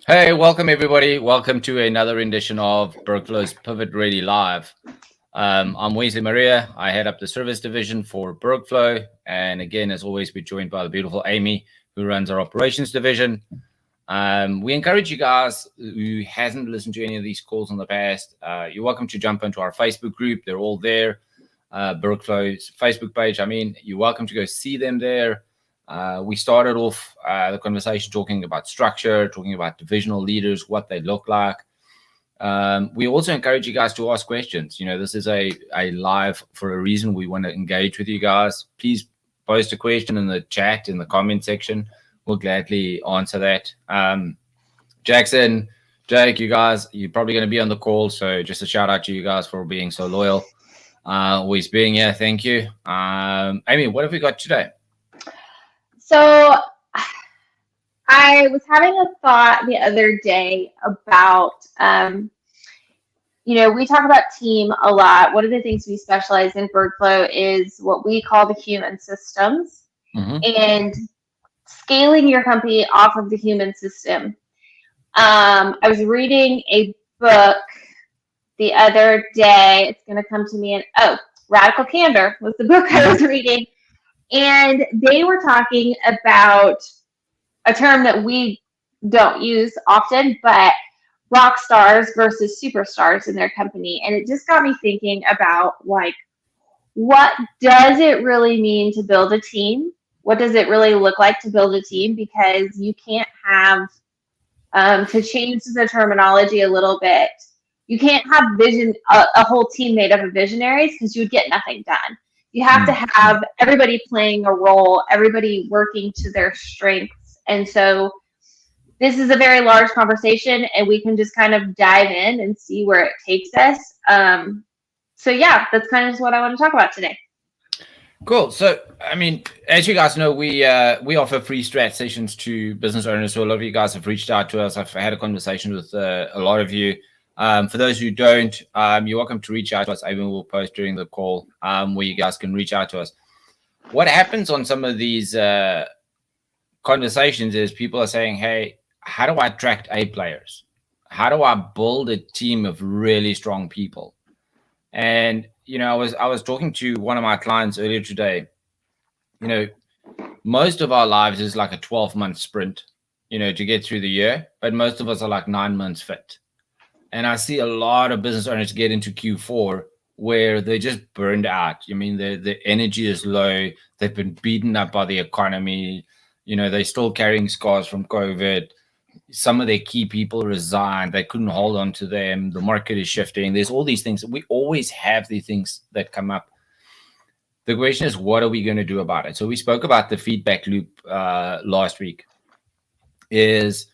Hey, welcome everybody. Welcome to another edition of Bergflow's Pivot Ready Live. I'm Wesley Maria. I head up the service division for Bergflow. And again, as always, we're joined by the beautiful Amy, who runs our operations division. We encourage you guys who hasn't listened to any of these calls in the past, you're welcome to jump into our Facebook group. They're all there. Bergflow's Facebook page. You're welcome to go see them there. We started off the conversation talking about structure, talking about divisional leaders, what they look like. We also encourage you guys to ask questions. This is a live for a reason. We want to engage with you guys. Please post a question in the chat, in the comment section. We'll gladly answer that. Jackson, Jake, you guys, you're probably going to be on the call. So just a shout out to you guys for being so loyal. Always being here. Thank you. Amy, what have we got today? So I was having a thought the other day about, we talk about team a lot. One of the things we specialize in Bergflow is what we call the human systems and scaling your company off of the human system. I was reading a book the other day. It's going to come to me Radical Candor was the book I was reading. And they were talking about a term that we don't use often, but rock stars versus superstars in their company. And it just got me thinking about, like, what does it really mean to build a team? What does it really look like to build a team? Because you can't have, to change the terminology a little bit, you can't have a whole team made up of visionaries, because you would get nothing done. You have to have everybody playing a role, everybody working to their strengths. And so this is a very large conversation, and we can just kind of dive in and see where it takes us. That's kind of just what I want to talk about today. Cool. So, as you guys know, we offer free strat sessions to business owners. So a lot of you guys have reached out to us. I've had a conversation with a lot of you. For those who don't, you're welcome to reach out to us. Even we'll post during the call where you guys can reach out to us. What happens on some of these conversations is people are saying, hey, how do I attract A players? How do I build a team of really strong people? And, I was talking to one of my clients earlier today. Most of our lives is like a 12-month sprint, to get through the year, but most of us are like 9 months fit. And I see a lot of business owners get into Q4 where they're just burned out. The energy is low. They've been beaten up by the economy. They're still carrying scars from COVID. Some of their key people resigned. They couldn't hold on to them. The market is shifting. There's all these things. We always have these things that come up. The question is, what are we going to do about it? So we spoke about the feedback loop last week. Is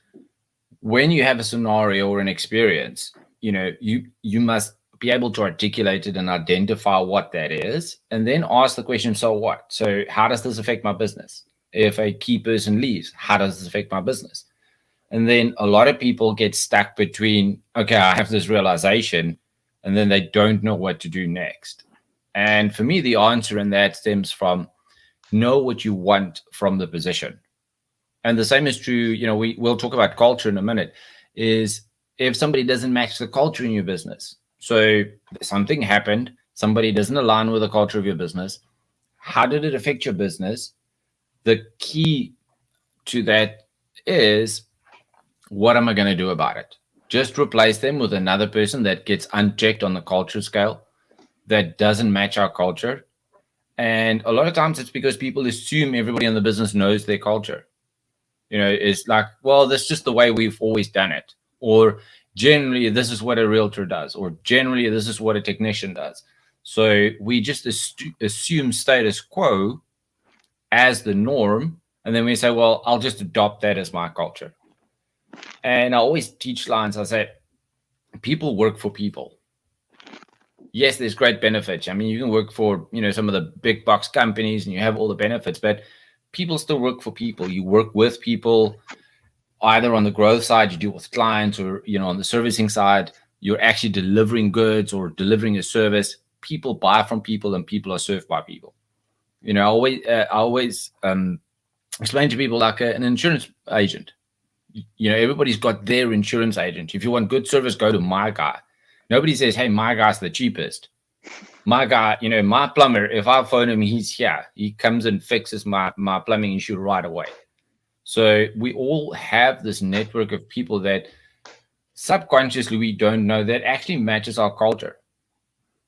when you have a scenario or an experience, you must be able to articulate it and identify what that is, and then ask the question, so what? So how does this affect my business? If a key person leaves, how does this affect my business? And then a lot of people get stuck between, okay, I have this realization, and then they don't know what to do next. And for me, the answer in that stems from know what you want from the position. And the same is true, we'll talk about culture in a minute, is if somebody doesn't match the culture in your business. So something happened, somebody doesn't align with the culture of your business. How did it affect your business? The key to that is, what am I going to do about it? Just replace them with another person that gets unchecked on the culture scale, that doesn't match our culture. And a lot of times it's because people assume everybody in the business knows their culture. It's like, well, that's just the way we've always done it. Or generally, this is what a realtor does. Or generally, this is what a technician does. So we just assume status quo as the norm. And then we say, well, I'll just adopt that as my culture. And I always teach clients, I say, people work for people. Yes, there's great benefits. You can work for, some of the big box companies and you have all the benefits, but people still work for people. You work with people, either on the growth side, you deal with clients, or, on the servicing side, you're actually delivering goods or delivering a service. People buy from people and people are served by people. I always explain to people like an insurance agent. Everybody's got their insurance agent. If you want good service, go to my guy. Nobody says, hey, my guy's the cheapest. My guy, my plumber, if I phone him, he's here. He comes and fixes my plumbing issue right away. So we all have this network of people that subconsciously we don't know that actually matches our culture.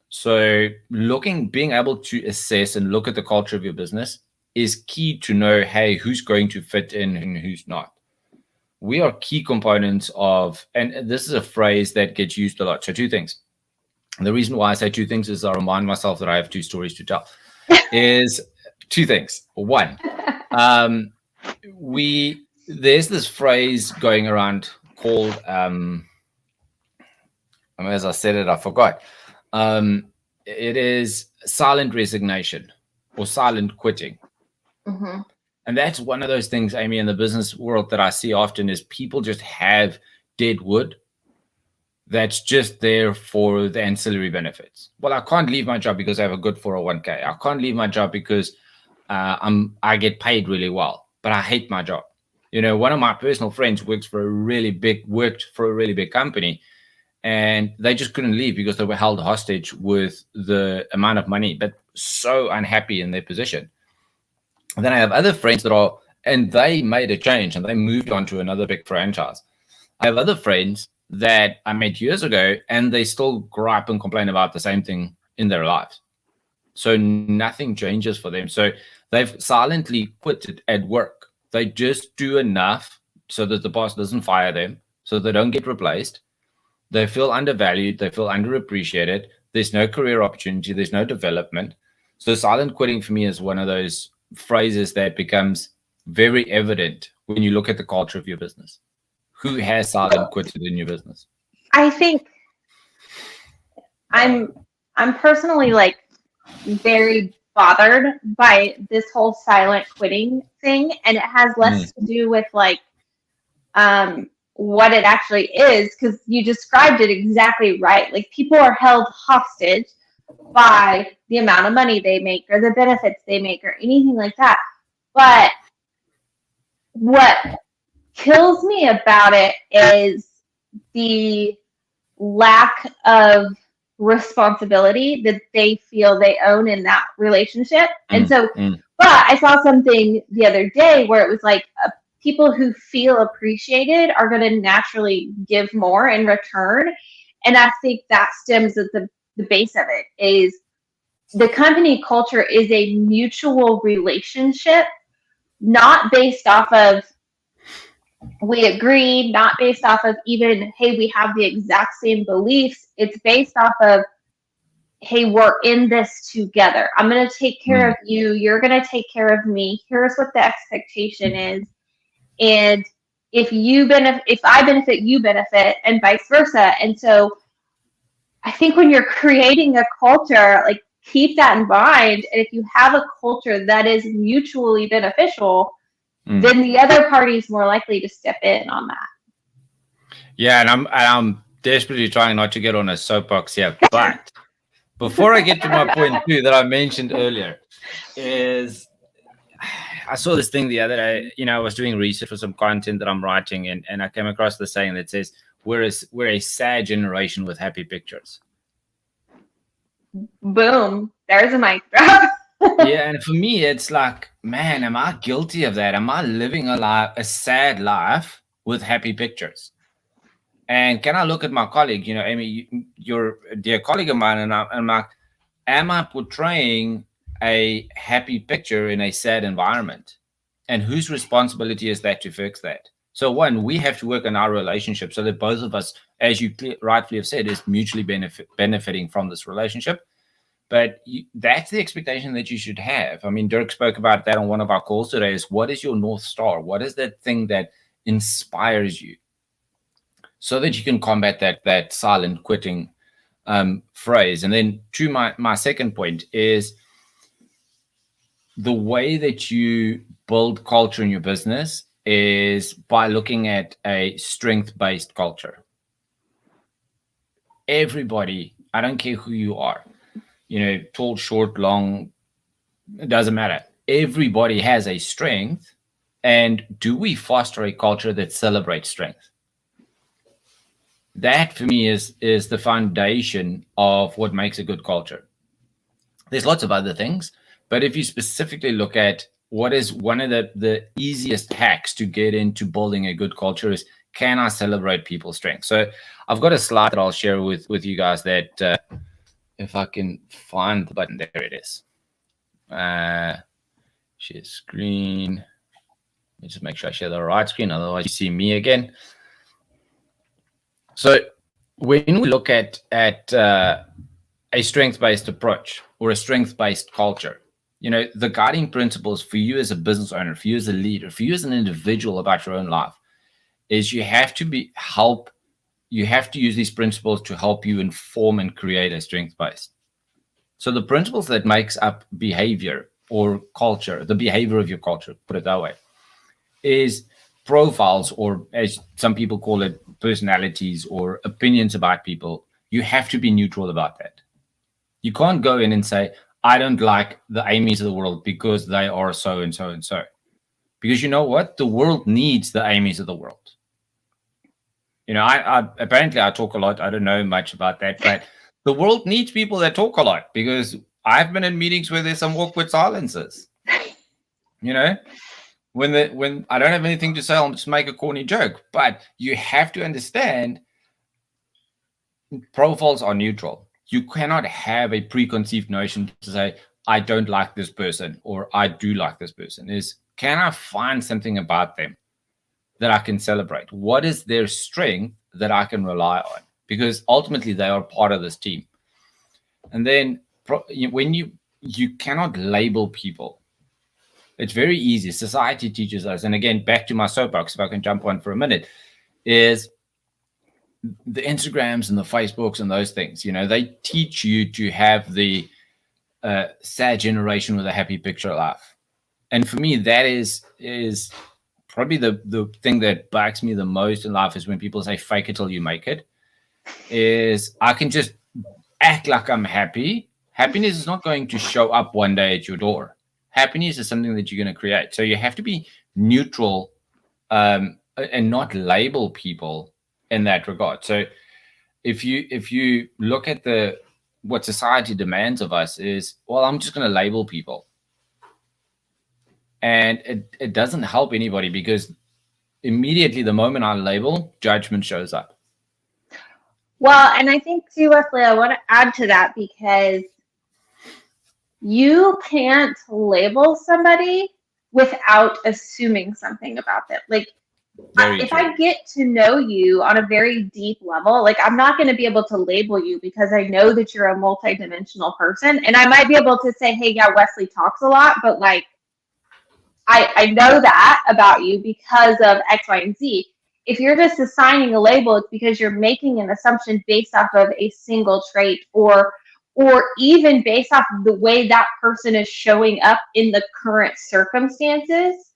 So being able to assess and look at the culture of your business is key to know, hey, who's going to fit in and who's not. We are key components of, and this is a phrase that gets used a lot. So two things. And the reason why I say two things is I remind myself that I have two stories to tell. Is two things. One, there's this phrase going around called, as I said it, I forgot. It is silent resignation or silent quitting. Mm-hmm. And that's one of those things, Amy, in the business world that I see often is people just have dead wood that's just there for the ancillary benefits. Well, I can't leave my job because I have a good 401k. I can't leave my job because I get paid really well, but I hate my job. One of my personal friends worked for a really big company, and they just couldn't leave because they were held hostage with the amount of money, but so unhappy in their position. And then I have other friends and they made a change and they moved on to another big franchise. I have other friends that I met years ago, and they still gripe and complain about the same thing in their lives. So nothing changes for them. So they've silently quit it at work. They just do enough so that the boss doesn't fire them, so they don't get replaced. They feel undervalued. They feel underappreciated. There's no career opportunity. There's no development. So silent quitting for me is one of those phrases that becomes very evident when you look at the culture of your business. Who has silent quitted in your business? I think I'm personally very bothered by this whole silent quitting thing, and it has less to do with what it actually is, because you described it exactly right. Like, people are held hostage by the amount of money they make or the benefits they make or anything like that. But what kills me about it is the lack of responsibility that they feel they own in that relationship. And so, but I saw something the other day where it was like people who feel appreciated are going to naturally give more in return. And I think that stems at the base of it is the company culture is a mutual relationship, not based off of we agree, not based off of even, hey, we have the exact same beliefs. It's based off of, hey, we're in this together. I'm going to take care of you. You're going to take care of me. Here's what the expectation is. And if I benefit, you benefit, and vice versa. And so I think when you're creating a culture, keep that in mind. And if you have a culture that is mutually beneficial, then the other party is more likely to step in on that. Yeah, and I'm desperately trying not to get on a soapbox here. But before I get to my point two that I mentioned earlier, is I saw this thing the other day. I was doing research for some content that I'm writing, and I came across the saying that says, we're a sad generation with happy pictures. Boom. There's a mic drop. Yeah, and for me, it's like, man, am I guilty of that? Am I living a sad life with happy pictures? And can I look at my colleague, Amy, you're a dear colleague of mine, and I'm like, am I portraying a happy picture in a sad environment? And whose responsibility is that to fix that? So one, we have to work on our relationship so that both of us, as you rightfully have said, is mutually benefiting from this relationship. But that's the expectation that you should have. I mean, Dirk spoke about that on one of our calls today, is what is your North Star? What is that thing that inspires you so that you can combat that silent quitting phrase? And then to my second point is the way that you build culture in your business is by looking at a strength-based culture. Everybody, I don't care who you are, tall, short, long, it doesn't matter. Everybody has a strength And do we foster a culture that celebrates strength? That for me is the foundation of what makes a good culture. There's lots of other things, but if you specifically look at what is one of the easiest hacks to get into building a good culture is, can I celebrate people's strengths? So I've got a slide that I'll share with you guys that if I can find the button, there it is. Share screen. Let me just make sure I share the right screen, otherwise you see me again. So when we look at a strength-based approach or a strength-based culture, the guiding principles for you as a business owner, for you as a leader, for you as an individual about your own life is you have to use these principles to help you inform and create a strength-based. So the principles that makes up behavior or culture, the behavior of your culture, put it that way, is profiles, or as some people call it, personalities or opinions about people. You have to be neutral about that. You can't go in and say, I don't like the Amy's of the world because they are so and so and so. Because you know what? The world needs the Amy's of the world. I apparently I talk a lot. I don't know much about that, but the world needs people that talk a lot, because I've been in meetings where there's some awkward silences. When I don't have anything to say, I'll just make a corny joke. But you have to understand, profiles are neutral. You cannot have a preconceived notion to say, I don't like this person or I do like this person. Can I find something about them that I can celebrate? What is their strength that I can rely on? Because ultimately they are part of this team. And then when you cannot label people. It's very easy. Society teaches us, and again, back to my soapbox, if I can jump on for a minute, is the Instagrams and the Facebooks and those things. They teach you to have the sad generation with a happy picture life. And for me, that is probably the thing that bugs me the most in life, is when people say fake it till you make it. Is I can just act like I'm happy. Happiness is not going to show up one day at your door. Happiness is something that you're going to create. So you have to be neutral and not label people in that regard. So if you look at what society demands of us is, well, I'm just going to label people. And it doesn't help anybody, because immediately the moment I label, judgment shows up. Well, and I think too, Wesley, I want to add to that, because you can't label somebody without assuming something about them. Like, if I get to know you on a very deep level, like, I'm not going to be able to label you, because I know that you're a multidimensional person. And I might be able to say, hey, yeah, Wesley talks a lot, but like, I know that about you because of X, Y, and Z. If you're just assigning a label, it's because you're making an assumption based off of a single trait, or even based off of the way that person is showing up in the current circumstances,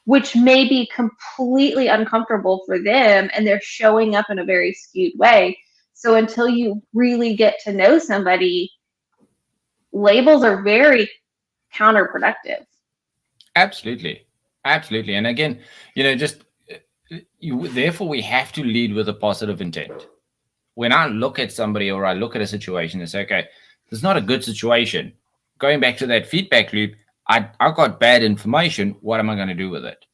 which may be completely uncomfortable for them, and they're showing up in a very skewed way. So until you really get to know somebody, labels are very counterproductive. Absolutely. And again, therefore we have to lead with a positive intent. When I look at somebody or I look at a situation and say, okay, this is not a good situation. Going back to that feedback loop, I got bad information. What am I going to do with it?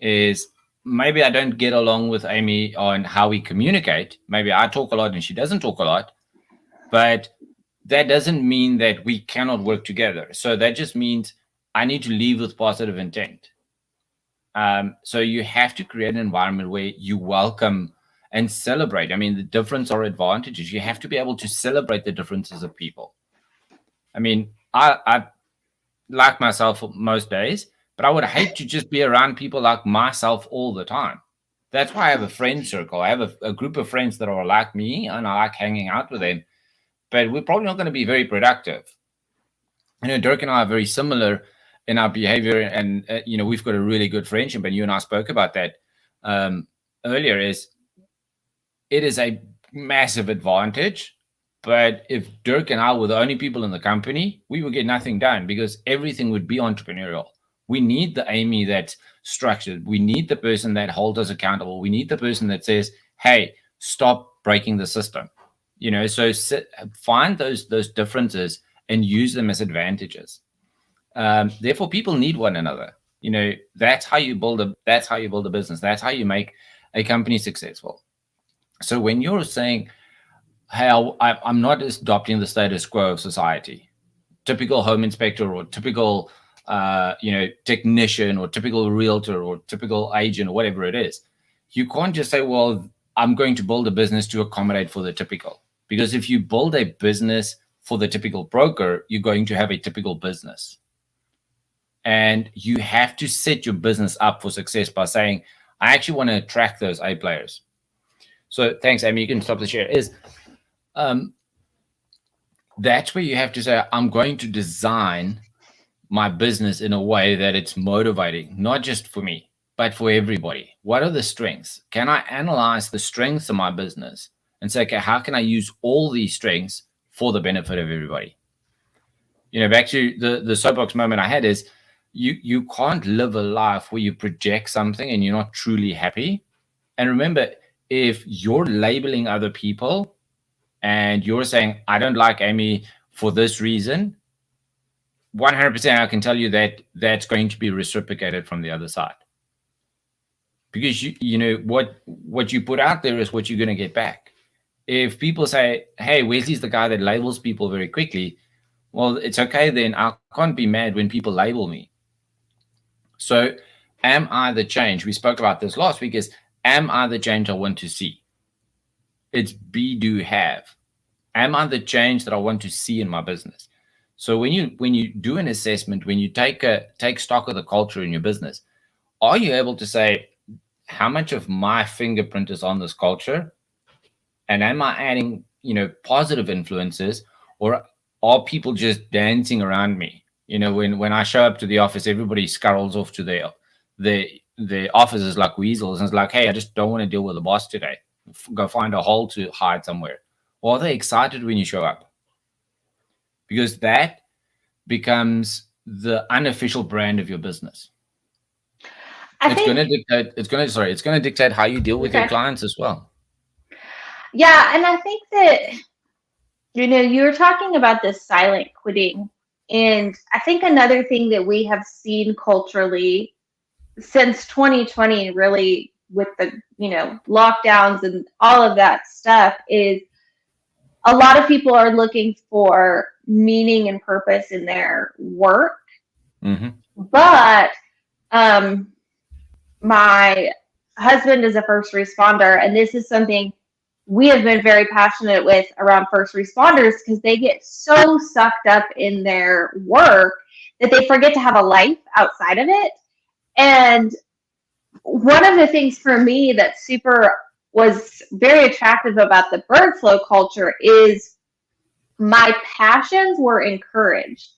Is maybe I don't get along with Amy on how we communicate. Maybe I talk a lot and she doesn't talk a lot. But that doesn't mean that we cannot work together. So that just means I need to leave with positive intent. So you have to create an environment where you welcome and celebrate. I mean, the difference or advantages. You have to be able to celebrate the differences of people. I mean, I like myself most days, but I would hate to just be around people like myself all the time. That's why I have a friend circle. I have a group of friends that are like me, and I like hanging out with them. But we're probably not going to be very productive. Dirk and I are very similar in our behavior, and we've got a really good friendship, and you and I spoke about that earlier. It is a massive advantage, but if Dirk and I were the only people in the company, we would get nothing done, because everything would be entrepreneurial. We need the Amy that's structured. We need the person that holds us accountable. We need the person that says, hey, stop breaking the system. So find those differences and use them as advantages. Therefore, people need one another. That's how you build a business. That's how you make a company successful. So when you're saying, hey, I'm not adopting the status quo of society, typical home inspector or typical technician or typical realtor or typical agent or whatever it is, you can't just say, well, I'm going to build a business to accommodate for the typical. Because if you build a business for the typical broker, you're going to have a typical business. And you have to set your business up for success by saying, I actually want to attract those A players. So thanks, Amy. You can stop the share. That's where you have to say, I'm going to design my business in a way that it's motivating, not just for me, but for everybody. What are the strengths? Can I analyze the strengths of my business and say, okay, how can I use all these strengths for the benefit of everybody? Back to the soapbox moment I had is, you can't live a life where you project something and you're not truly happy. And remember, if you're labeling other people and you're saying, I don't like Amy for this reason, 100% I can tell you that that's going to be reciprocated from the other side. Because what you put out there is what you're going to get back. If people say, hey, Wesley's the guy that labels people very quickly, well, it's okay then. I can't be mad when people label me. So am I the change? We spoke about this last week, is am I the change I want to see? It's be, do, have. Am I the change that I want to see in my business? So when you do an assessment, when you take stock of the culture in your business, are you able to say, how much of my fingerprint is on this culture? And am I adding, positive influences, or are people just dancing around me? When I show up to the office, everybody scurries off to their offices like weasels, and it's like, hey, I just don't want to deal with the boss today. Go find a hole to hide somewhere. Or are they excited when you show up? Because that becomes the unofficial brand of your business. It's going to dictate how you deal with your clients as well. Yeah, and I think that you were talking about this silent quitting, and I think another thing that we have seen culturally since 2020, really, with the lockdowns and all of that stuff, is a lot of people are looking for meaning and purpose in their work. Mm-hmm. But my husband is a first responder, and this is something we have been very passionate with around first responders, because they get so sucked up in their work that they forget to have a life outside of it. And one of the things for me that was very attractive about the bird flow culture is my passions were encouraged.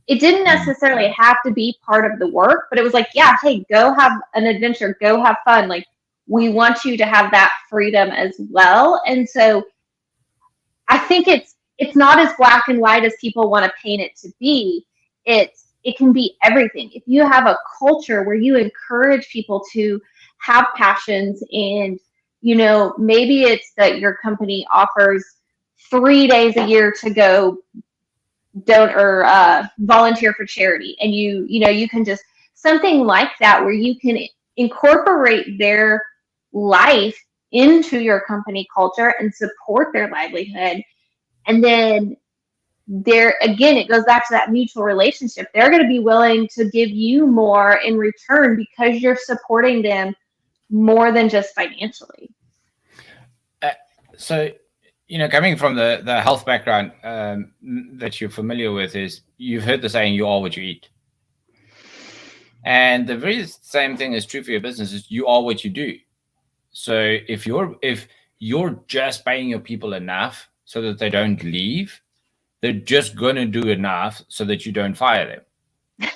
It didn't necessarily have to be part of the work, but it was like, yeah, hey, go have an adventure, go have fun. Like, we want you to have that freedom as well. And so I think it's not as black and white as people want to paint it to be. It can be everything. If you have a culture where you encourage people to have passions, and maybe it's that your company offers 3 days a year to go volunteer for charity, and you can just something like that, where you can incorporate their life into your company culture and support their livelihood. And then there again, it goes back to that mutual relationship. They're going to be willing to give you more in return because you're supporting them more than just financially. So coming from the health background that you're familiar with, is you've heard the saying, you are what you eat. And the very same thing is true for your business, is you are what you do. So if you're just paying your people enough so that they don't leave, they're just going to do enough so that you don't fire them.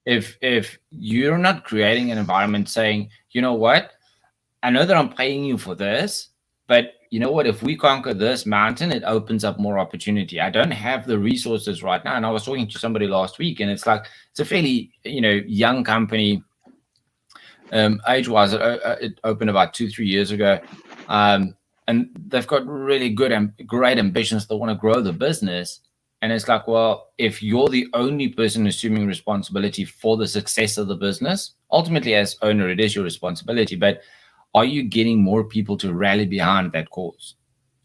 If you're not creating an environment saying, you know what, I know that I'm paying you for this, but you know what, if we conquer this mountain, it opens up more opportunity. I don't have the resources right now. And I was talking to somebody last week, and it's like, it's a fairly, young company. Age-wise, it opened about 2-3 years ago, and they've got really good and great ambitions. They want to grow the business, and it's like, well, if you're the only person assuming responsibility for the success of the business, ultimately as owner, it is your responsibility. But are you getting more people to rally behind that cause?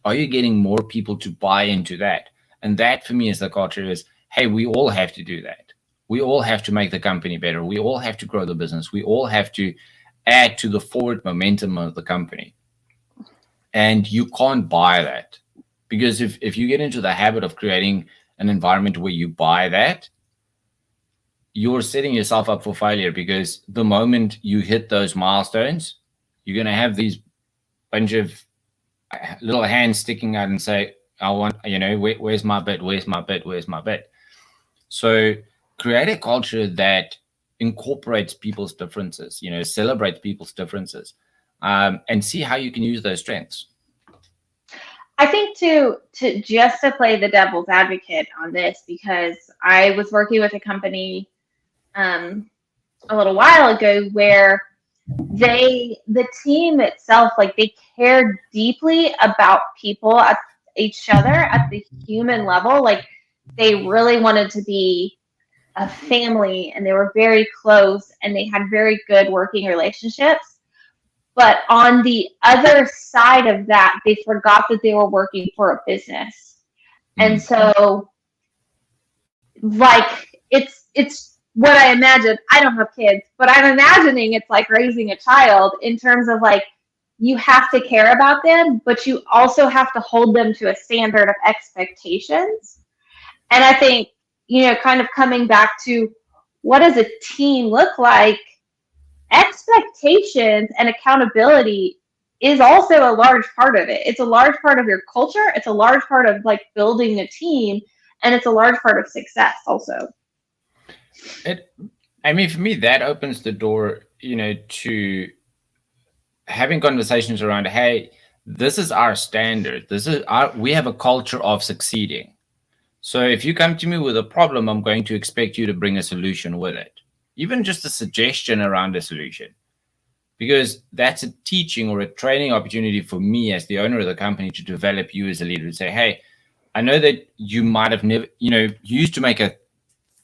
Are you getting more people to buy into that? And that for me is the culture is, hey, we all have to do that. We all have to make the company better. We all have to grow the business. We all have to add to the forward momentum of the company. And you can't buy that, because if you get into the habit of creating an environment where you buy that, you're setting yourself up for failure, because the moment you hit those milestones, you're going to have these bunch of little hands sticking out and say, I want, where's my bit? Where's my bit? Where's my bit? So create a culture that incorporates people's differences, celebrates people's differences, and see how you can use those strengths. I think to play the devil's advocate on this, because I was working with a company a little while ago where the team itself, like, they cared deeply about people, at each other at the human level. Like, they really wanted to be a family, and they were very close, and they had very good working relationships. But on the other side of that, they forgot that they were working for a business. And so, like, it's what I imagine. I don't have kids, but I'm imagining it's like raising a child, in terms of, like, you have to care about them, but you also have to hold them to a standard of expectations. And I think, kind of coming back to, what does a team look like? Expectations and accountability is also a large part of it. It's a large part of your culture. It's a large part of, like, building a team, and it's a large part of success also. For me, that opens the door, to having conversations around, hey, this is our standard. We have a culture of succeeding. So if you come to me with a problem, I'm going to expect you to bring a solution with it, even just a suggestion around a solution, because that's a teaching or a training opportunity for me as the owner of the company to develop you as a leader, and say, hey, I know that you might have never, you used to make a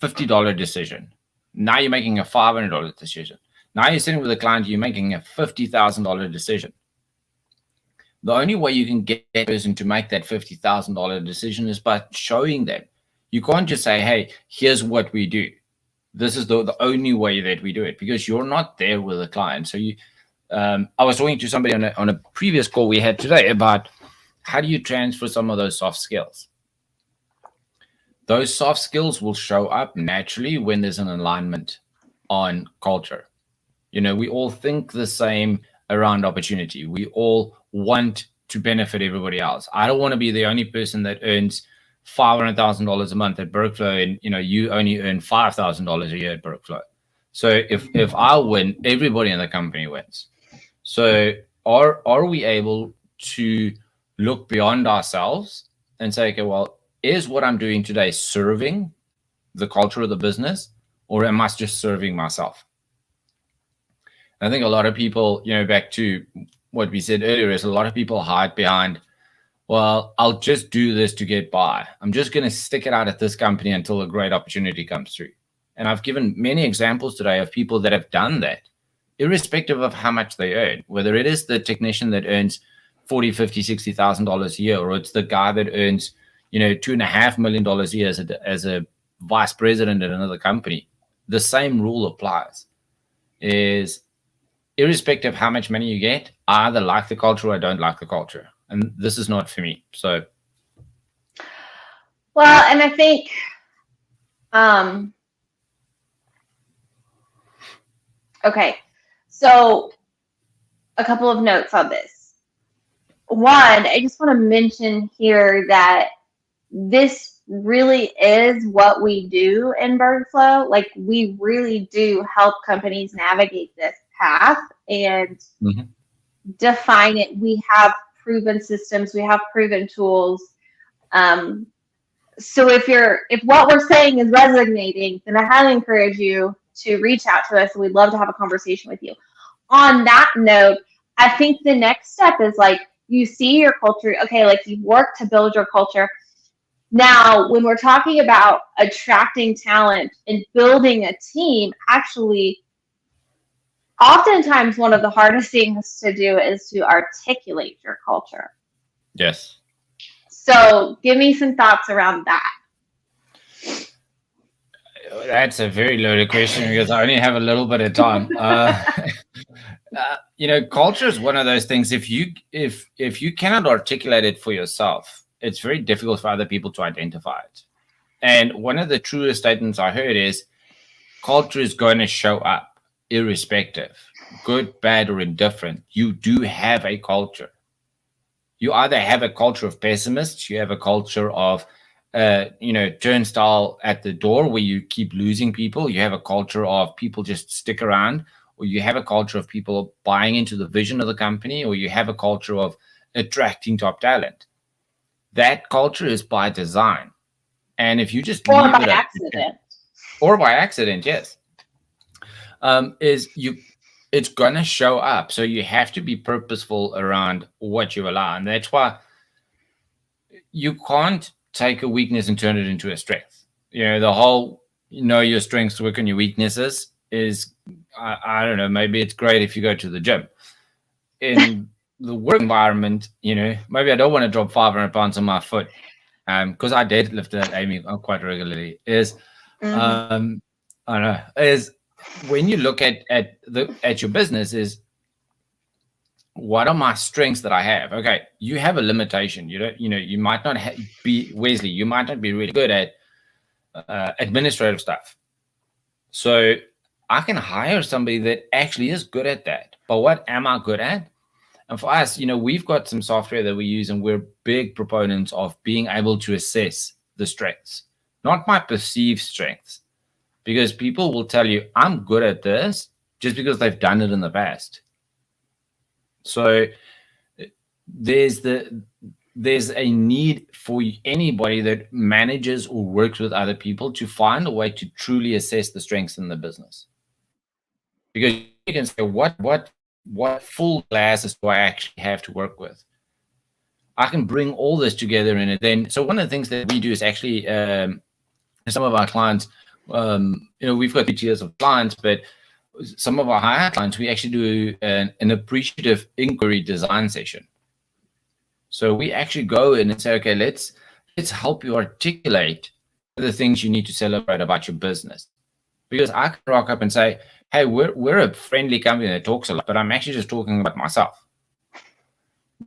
$50 decision. Now you're making a $500 decision. Now you're sitting with a client, you're making a $50,000 decision. The only way you can get a person to make that $50,000 decision is by showing them. You can't just say, hey, here's what we do. This is the only way that we do it, because you're not there with the client. So I was talking to somebody on a previous call we had today about how do you transfer some of those soft skills. Those soft skills will show up naturally when there's an alignment on culture. We all think the same around opportunity. We all want to benefit everybody else. I don't want to be the only person that earns $500,000 a month at Berkflow, and you only earn $5,000 a year at Berkflow. So if I win, everybody in the company wins. So are we able to look beyond ourselves and say, okay, well, is what I'm doing today serving the culture of the business, or am I just serving myself? I think a lot of people, back to what we said earlier, is a lot of people hide behind, well, I'll just do this to get by. I'm just going to stick it out at this company until a great opportunity comes through. And I've given many examples today of people that have done that, irrespective of how much they earn, whether it is the technician that earns $40,000, $50,000, $60,000 a year, or it's the guy that earns, $2.5 million a year as a vice president at another company. The same rule applies. Is irrespective of how much money you get, I either like the culture or I don't like the culture. And this is not for me. So, well, and I think, okay, so a couple of notes on this. One, I just want to mention here that this really is what we do in Bergflow. Like, we really do help companies navigate this path and define it. We have proven systems, we have proven tools. So if what we're saying is resonating, then I highly encourage you to reach out to us, and we'd love to have a conversation with you. on that note, I think the next step is like you see your culture, okay, like you work to build your culture. Now, when we're talking about attracting talent and building a team, actually, oftentimes one of the hardest things to do is to articulate your culture. Yes. So give me some thoughts around that. That's a very loaded question because I only have a little bit of time. Culture is one of those things. If you cannot articulate it for yourself, it's very difficult for other people to identify it. And one of the truest statements I heard is, culture is going to show up irrespective, good, bad, or indifferent. You do have a culture. You either have a culture of pessimists, you have a culture of turnstile at the door where you keep losing people. You have a culture of people just stick around, or you have a culture of people buying into the vision of the company, or you have a culture of attracting top talent. That culture is by design. And if you just or leave by it up, accident, or by accident, yes, it's gonna show up. So you have to be purposeful around what you allow, and that's why you can't take a weakness and turn it into a strength. The whole know your strengths, work on your weaknesses is, I don't know, maybe it's great if you go to the gym. In the work environment, maybe I don't want to drop 500 pounds on my foot, because I deadlift that, Amy, quite regularly. I don't know, is when you look at your business, is what are my strengths that I have? Okay, you have a limitation. You might not be Wesley. You might not be really good at administrative stuff. So I can hire somebody that actually is good at that. But what am I good at? And for us, we've got some software that we use, and we're big proponents of being able to assess the strengths, not my perceived strengths, because people will tell you I'm good at this just because they've done it in the past. So there's a need for anybody that manages or works with other people to find a way to truly assess the strengths in the business, because you can say what full glasses do I actually have to work with. I can bring all this together in it. Then, so one of the things that we do is actually some of our clients, we've got 3 tiers of clients, but some of our higher clients, we actually do an appreciative inquiry design session. So we actually go in and say, okay, let's help you articulate the things you need to celebrate about your business. Because I can rock up and say, hey, we're a friendly company that talks a lot, but I'm actually just talking about myself.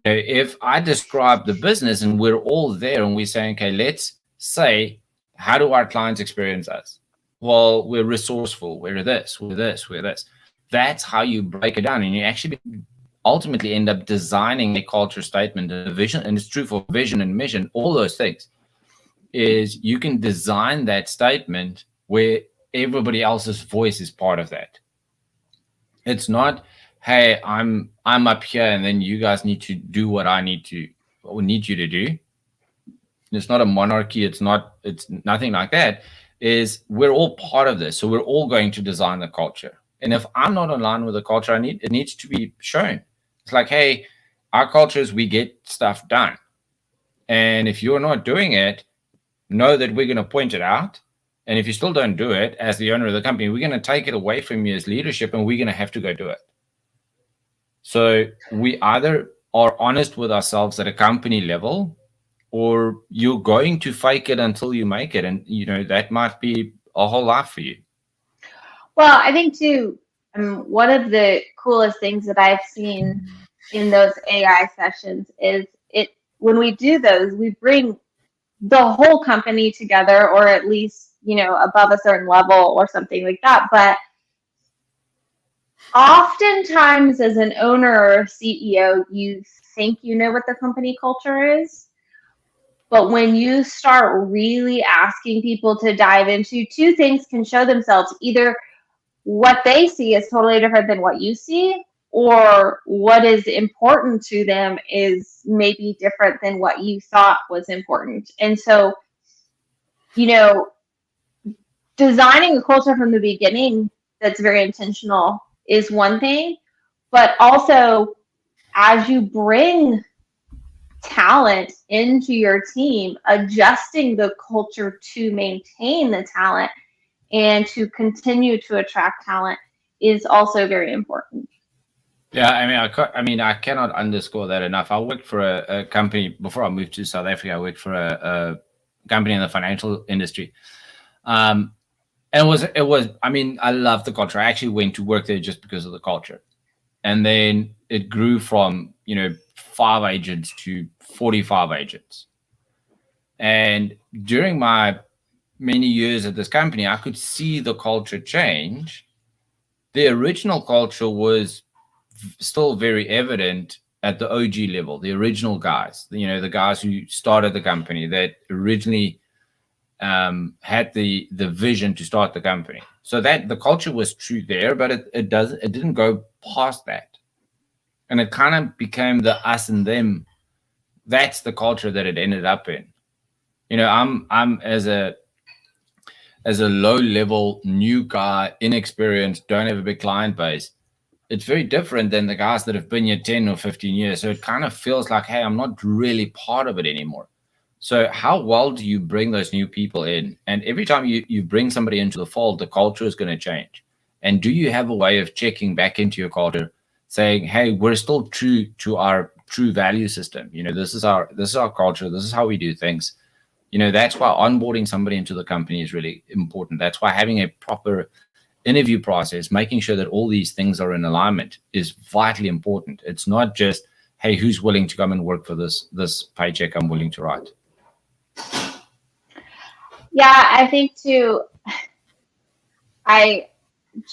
If I describe the business and we're all there and we're saying, okay, let's say, how do our clients experience us? Well, we're resourceful, we're this, we're this, we're this. That's how you break it down, and you actually ultimately end up designing a culture statement, a vision, and it's true for vision and mission, all those things, is you can design that statement where everybody else's voice is part of that. It's not, hey, I'm up here and then you guys need to do what I need you to do. It's not a monarchy. It's nothing like that. We're all part of this. So we're all going to design the culture. And if I'm not in line with the culture, it needs to be shown. It's like, hey, our culture is we get stuff done. And if you're not doing it, know that we're going to point it out. And if you still don't do it, as the owner of the company, we're going to take it away from you as leadership, and we're going to have to go do it. So we either are honest with ourselves at a company level, or you're going to fake it until you make it. And, that might be a whole life for you. Well, I think too, one of the coolest things that I've seen in those AI sessions is when we do those, we bring the whole company together, or at least, above a certain level or something like that. But oftentimes as an owner or CEO, you think you know what the company culture is. But when you start really asking people to dive into, 2 things can show themselves. Either what they see is totally different than what you see, or what is important to them is maybe different than what you thought was important. And so, designing a culture from the beginning that's very intentional is one thing, but also as you bring talent into your team, adjusting the culture to maintain the talent and to continue to attract talent is also very important. Yeah, I cannot underscore that enough. I worked for a company before I moved to South Africa. I worked for a company in the financial industry. And it was. I mean, I love the culture. I actually went to work there just because of the culture, and then it grew from 5 agents to 45 agents. And during my many years at this company, I could see the culture change. The original culture was still very evident at the OG level, the original guys, the guys who started the company that originally had the vision to start the company. So that the culture was true there, but it didn't go past that, and it kind of became the us and them. That's the culture that it ended up in. I'm as a low level new guy, inexperienced, don't have a big client base. It's very different than the guys that have been here 10 or 15 years. So it kind of feels like, hey, I'm not really part of it anymore. So how well do you bring those new people in? And every time you bring somebody into the fold, the culture is going to change. And do you have a way of checking back into your culture, saying, hey, we're still true to our true value system? This is our culture. This is how we do things. That's why onboarding somebody into the company is really important. That's why having a proper interview process, making sure that all these things are in alignment, is vitally important. It's not just, hey, who's willing to come and work for this paycheck I'm willing to write. Yeah, I think too, I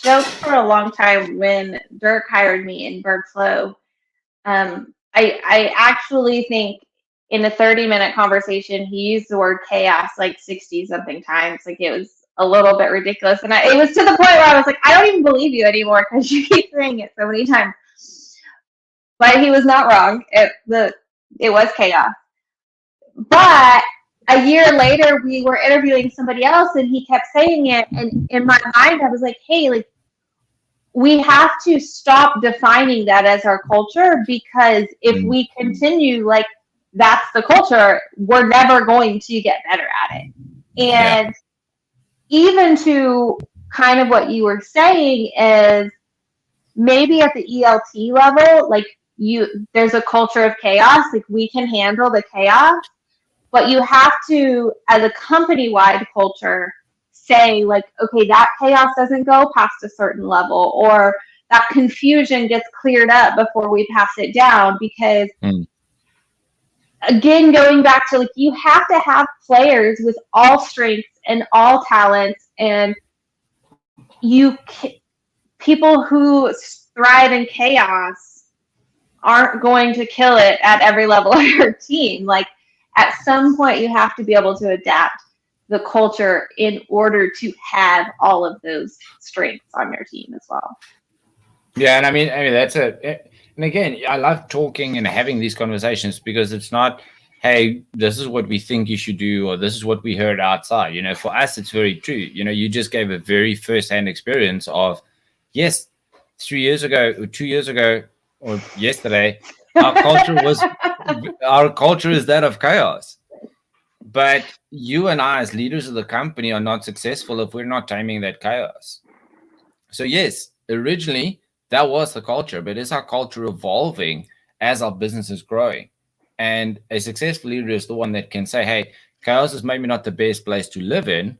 joked for a long time when Dirk hired me in Bergflow. I actually think in a 30-minute conversation, he used the word chaos like 60 something times. Like it was a little bit ridiculous. And it was to the point where I was like, I don't even believe you anymore because you keep saying it so many times. But he was not wrong. It was chaos. But a year later, we were interviewing somebody else and he kept saying it. And in my mind, I was like, hey, like, we have to stop defining that as our culture, because if we continue like that's the culture, we're never going to get better at it. And even to kind of what you were saying is maybe at the ELT level, like there's a culture of chaos, like we can handle the chaos, but you have to, as a company-wide culture, say like, okay, that chaos doesn't go past a certain level, or that confusion gets cleared up before we pass it down. Because again, going back to like, you have to have players with all strengths and all talents, and people who thrive in chaos aren't going to kill it at every level of your team. Like at some point you have to be able to adapt the culture in order to have all of those strengths on your team as well. Yeah, and I mean that's and again, I love talking and having these conversations because it's not, hey, this is what we think you should do, or this is what we heard outside. For us, it's very true. You just gave a very first-hand experience of, yes, 3 years ago, or 2 years ago, or yesterday, our culture is that of chaos. But you and I, as leaders of the company, are not successful if we're not taming that chaos. So yes, originally that was the culture, but is our culture evolving as our business is growing? And a successful leader is the one that can say, hey, chaos is maybe not the best place to live in.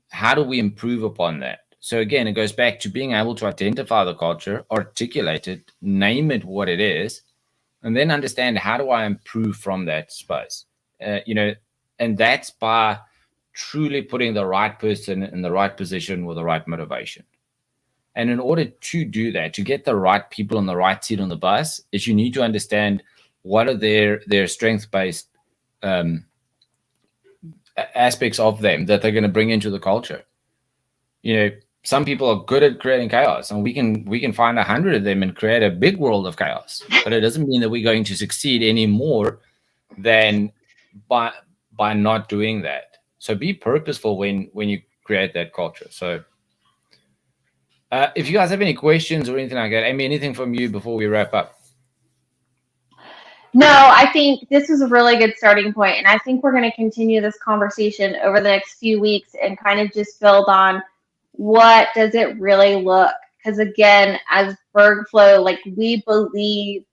How do we improve upon that? So again, it goes back to being able to identify the culture, articulate it, name it what it is, and then understand, how do I improve from that space? And that's by truly putting the right person in the right position with the right motivation. And in order to do that, to get the right people on the right seat on the bus, is you need to understand what are their strength-based aspects of them that they're going to bring into the culture. Some people are good at creating chaos, and we can find 100 of them and create a big world of chaos. But it doesn't mean that we're going to succeed any more than by not doing that. So be purposeful when you create that culture. So If you guys have any questions or anything like that, Amy, anything from you before we wrap up? No, I think this was a really good starting point, and I think we're going to continue this conversation over the next few weeks and kind of just build on what does it really look. Because again, as BergFlow, like we believe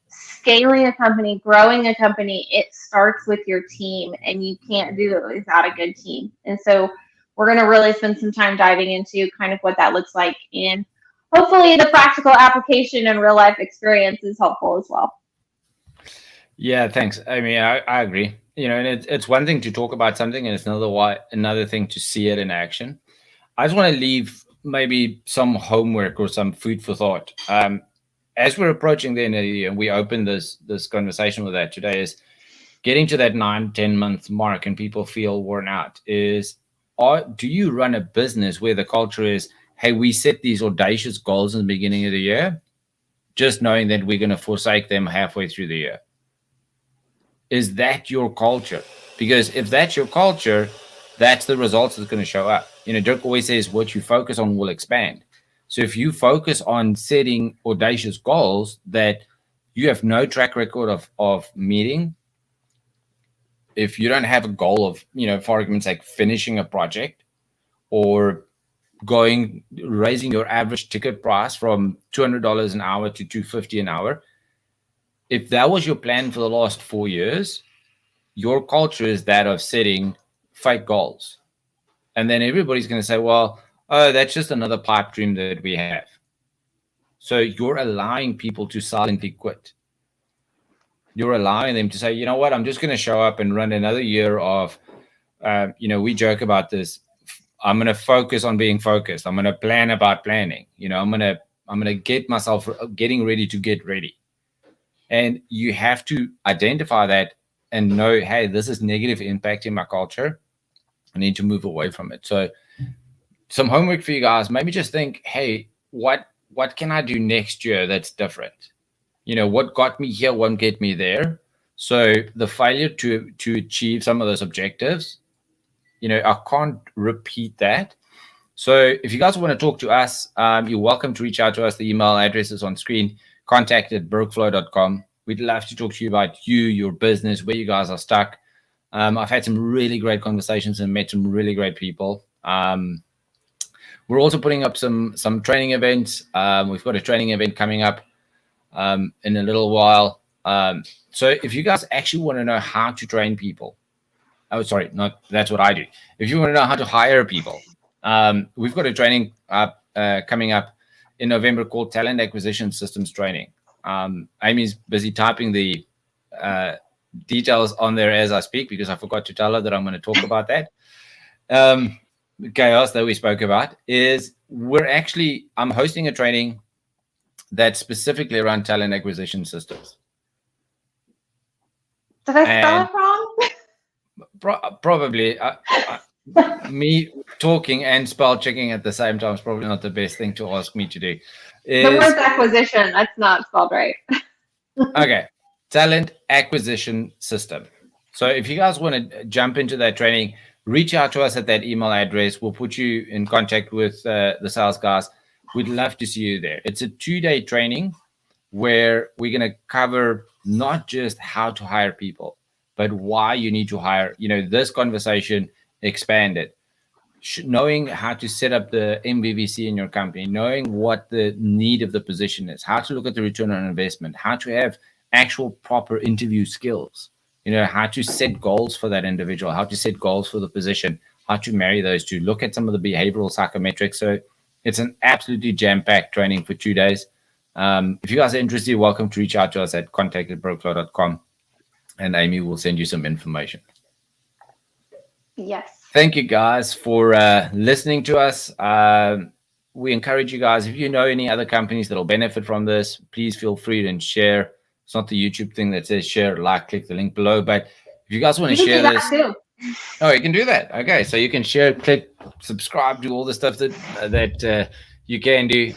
scaling a company, growing a company, it starts with your team, and you can't do it without a good team. And so we're going to really spend some time diving into kind of what that looks like, and hopefully the practical application and real life experience is helpful as well. Yeah, thanks. I mean, I agree. And it's one thing to talk about something, and it's another thing to see it in action. I just want to leave maybe some homework or some food for thought. As we're approaching the end of the year, and we open this conversation with that today, is getting to that 9-10 month mark, and people feel worn out. Do you run a business where the culture is, hey, we set these audacious goals in the beginning of the year, just knowing that we're going to forsake them halfway through the year? Is that your culture? Because if that's your culture, that's the results that's going to show up. Dirk always says, what you focus on will expand. So if you focus on setting audacious goals that you have no track record of meeting, if you don't have a goal of, for argument's sake, finishing a project or raising your average ticket price from $200 an hour to $250 an hour, if that was your plan for the last 4 years, your culture is that of setting fake goals. And then everybody's going to say, well, oh, that's just another pipe dream that we have. So you're allowing people to silently quit. You're allowing them to say, you know what, I'm just going to show up and run another year of, we joke about this. I'm going to focus on being focused. I'm going to plan about planning. I'm going to get myself getting ready to get ready. And you have to identify that and know, hey, this is negative impacting my culture. I need to move away from it. So some homework for you guys, maybe just think, hey, what can I do next year that's different? What got me here won't get me there. So the failure to achieve some of those objectives, I can't repeat that. So if you guys want to talk to us, you're welcome to reach out to us. The email address is on screen, contact@bergflow.com. We'd love to talk to you about your business, where you guys are stuck. I've had some really great conversations and met some really great people. We're also putting up some training events. We've got a training event coming up in a little while. So if you guys actually want to know how to train people, that's what I do. If you want to know how to hire people, we've got a training coming up in November called Talent Acquisition Systems Training. Amy's busy typing the details on there as I speak, because I forgot to tell her that I'm going to talk about that. Chaos that we spoke about is I'm hosting a training that's specifically around talent acquisition systems. Did I spell it wrong? Probably. Me talking and spell checking at the same time is probably not the best thing to ask me to do. The word acquisition, that's not spelled right. Okay. Talent acquisition system. So if you guys want to jump into that training, reach out to us at that email address. We'll put you in contact with the sales guys. We'd love to see you there. It's a 2-day training where we're going to cover not just how to hire people, but why you need to hire. This conversation expanded. Knowing how to set up the MVVC in your company, knowing what the need of the position is, how to look at the return on investment, how to have actual proper interview skills, how to set goals for that individual, how to set goals for the position, how to marry those two, look at some of the behavioral psychometrics. So it's an absolutely jam-packed training for 2 days. If you guys are interested, you're welcome to reach out to us at contact@bergflow.com, and Amy will send you some information. Yes. Thank you guys for listening to us. We encourage you guys, if you know any other companies that will benefit from this, please feel free to share. It's not the YouTube thing that says share, click the link below. But if you guys want to share this, too. Oh, you can do that. Okay, so you can share, click, subscribe, do all the stuff that you can do.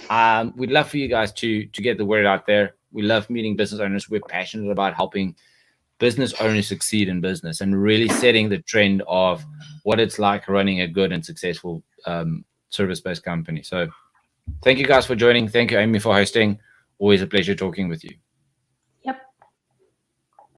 We'd love for you guys to get the word out there. We love meeting business owners. We're passionate about helping business owners succeed in business and really setting the trend of what it's like running a good and successful service-based company. So Thank you guys for joining. Thank you, Amy, for hosting. Always a pleasure talking with you.